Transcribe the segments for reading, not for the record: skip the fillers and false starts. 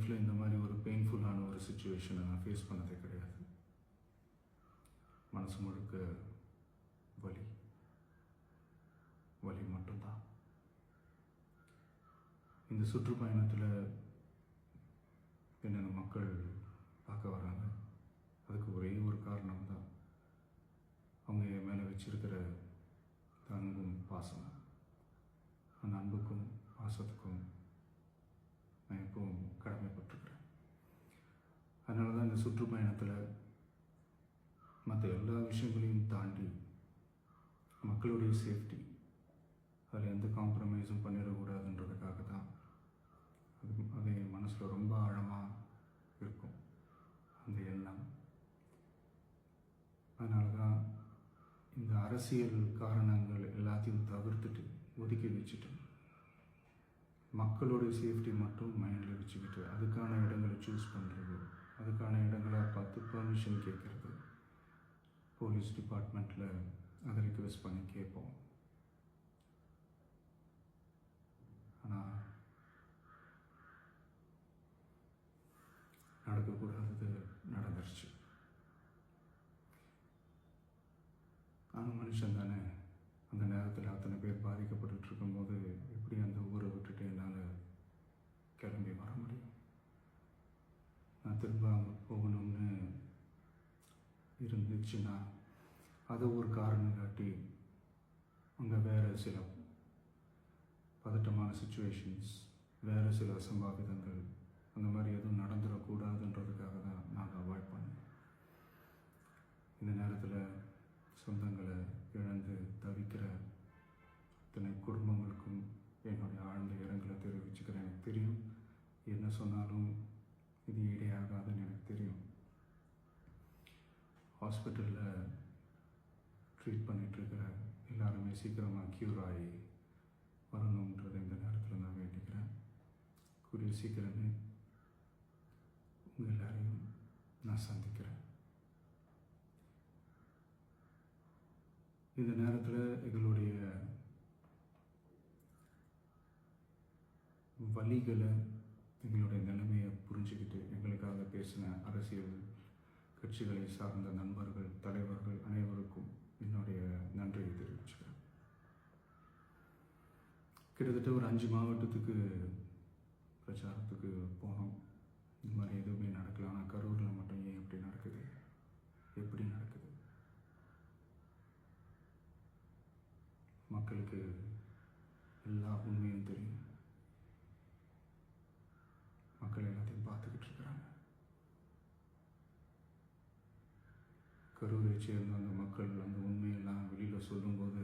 லைஃப்பில் இந்த மாதிரி ஒரு பெயின்ஃபுல்லான ஒரு சுச்சுவேஷனை நான் ஃபேஸ் பண்ணதே கிடையாது. மனசு முழுக்க வலி வலி மட்டும்தான். இந்த சுற்றுப்பயணத்தில் என்னென்ன மக்கள் பார்க்க வராங்க, அதுக்கு ஒரே ஒரு காரணம் தான், அவங்க என் மேலே வச்சிருக்கிற அன்பும் பாசம். அந்த அன்புக்கும் பாசத்துக்கும் நான் எப்பவும் கடமைப்பட்டிருக்கிறேன். அதனால தான் இந்த சுற்றுப்பயணத்தில் மற்ற எல்லா விஷயங்களையும் தாண்டி மக்களுடைய சேஃப்டி, அதில் எந்த காம்ப்ரமைஸும் பண்ணிடக்கூடாதுன்றதுக்காக தான் அது என் மனசில் ரொம்ப ஆழமாக இருக்கும் அந்த எண்ணம். அதனால தான் இந்த அரசியல் காரணங்கள் எல்லாத்தையும் தவிர்த்துட்டு ஒதுக்கி வச்சுட்டு மக்களுடைய சேஃப்டி மட்டும் மைண்டில் வச்சுக்கிட்டு அதுக்கான இடங்களை சூஸ் பண்ணுறது, அதுக்கான இடங்களை பார்த்து பெர்மிஷன் கேட்குறது, போலீஸ் டிபார்ட்மெண்ட்டில் அதை ரிக்வெஸ்ட் பண்ணி கேட்போம். ஆனால் நடக்கக்கூடாதது நடந்துருச்சு. நானும் மனுஷன் தானே. அந்த நேரத்தில் அத்தனை பேர் பாதிக்கப்பட்டு இருக்கும்போது எப்படி அந்த ஊரை விட்டுட்டு என்னால் கிளம்பி வர முடியும்? நான் திரும்ப அங்கே போகணும்னு இருந்துச்சுன்னா அதை ஒரு காரணம் காட்டி அங்கே வேறு சில பதட்டமான சுச்சுவேஷன்ஸ், வேறு சில அசம்பாவிதங்கள் அந்த மாதிரி எதுவும் நடந்துடக்கூடாதுன்றதுக்காக தான் நாங்கள் அவாய்ட் பண்ணோம். இந்த நேரத்தில் சொந்தங்களை இழந்து தவிக்கிற அத்தனை குடும்பங்களுக்கும் என்னுடைய ஆழ்ந்த இரங்கலை தெரிவிச்சுக்கிறேன். எனக்கு தெரியும், என்ன சொன்னாலும் இது ஈடையாகாதுன்னு எனக்கு தெரியும். ஹாஸ்பிட்டலில் ட்ரீட் பண்ணிகிட்ருக்கிற எல்லாருமே சீக்கிரமாக க்யூர் ஆகி வரணுன்றதை இந்த நேரத்தில் நான் வேண்டிக்கிறேன். கூடிய சீக்கிரமே உங்கள் எல்லாரையும் நான் சந்திக்கிறேன். இந்த நேரத்தில் எங்களுடைய வலிகளை, எங்களுடைய நிலைமையை புரிஞ்சுக்கிட்டு எங்களுக்காக பேசின அரசியல் கட்சிகளை சார்ந்த நண்பர்கள், தலைவர்கள் அனைவருக்கும் என்னுடைய நன்றியை தெரிவிச்சுக்கிறேன். கிட்டத்தட்ட ஒரு 5 மாவட்டத்துக்கு பிரச்சாரத்துக்கு போனோம். இந்த மாதிரி எதுவுமே நடக்கல. ஆனால் கரூரில் மட்டும் ஏன் எப்படி நடக்குது, எப்படி நடக்குது? மக்களுக்கு எல்லா உண்மையும் தெரியும். மக்கள் எல்லாத்தையும் பார்த்துக்கிட்டு இருக்கிறாங்க. கரூரை சேர்ந்த அந்த மக்கள் அந்த உண்மையெல்லாம் வெளியில் சொல்லும்போது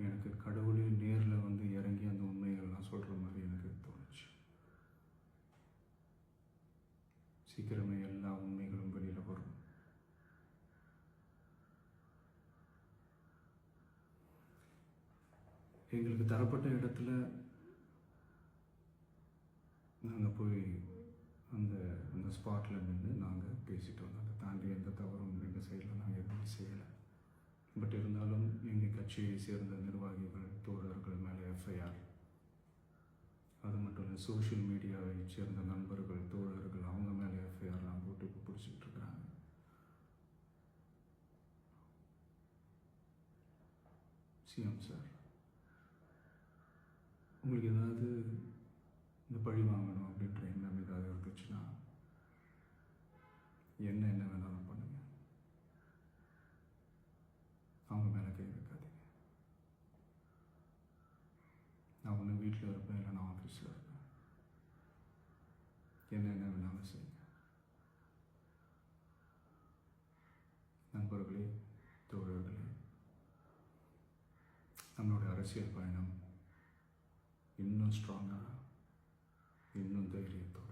எனக்கு கடவுளே நேரில் வந்து இறங்கி அந்த உண்மைகள்லாம் சொல்கிற மாதிரி எனக்கு தோணுச்சு. சீக்கிரமே எல்லா உண்மைகளும் வெளியில் வரும். எங்களுக்கு தரப்பட்ட இடத்துல நாங்கள் போய் அந்த அந்த ஸ்பாட்டில் நின்று நாங்கள் பேசிட்டு வந்தோம். அதை தாண்டி எந்த தவறும் எங்கள் சைடில் நாங்கள் எதுவும் செய்யலை. பட் இருந்தாலும் எங்கள் கட்சியை சேர்ந்த நிர்வாகிகள், தோழர்கள் மேலே எஃப்ஐஆர், அது மட்டும் இல்லை சோஷியல் மீடியாவை சேர்ந்த நண்பர்கள், தோழர்கள் அவங்க மேலே எஃப்ஐஆர்லாம் போட்டு இப்போ பிடிச்சிக்கிட்டு இருக்கிறாங்க. சிஎம் சார், உங்களுக்கு ஏதாவது இந்த பழி வாங்கணும் அப்படின்ற எண்ணம் ஏதாவது இருந்துச்சுன்னா என்ன வேணாலும் பண்ணுங்க. அவங்க மேலே கை வைக்காதீங்க. நான் ஒன்று வீட்டில் இருப்பேன், இல்லை நான் ஆஃபீஸில் இருப்பேன். என்ன வேணாலும் செய்யுங்க. நண்பர்களே, தோழர்களே, நம்மளுடைய அரசியல் பயணம் இன்னும் ஸ்ட்ராங்காக, இன்னும் தைரியத்தோடு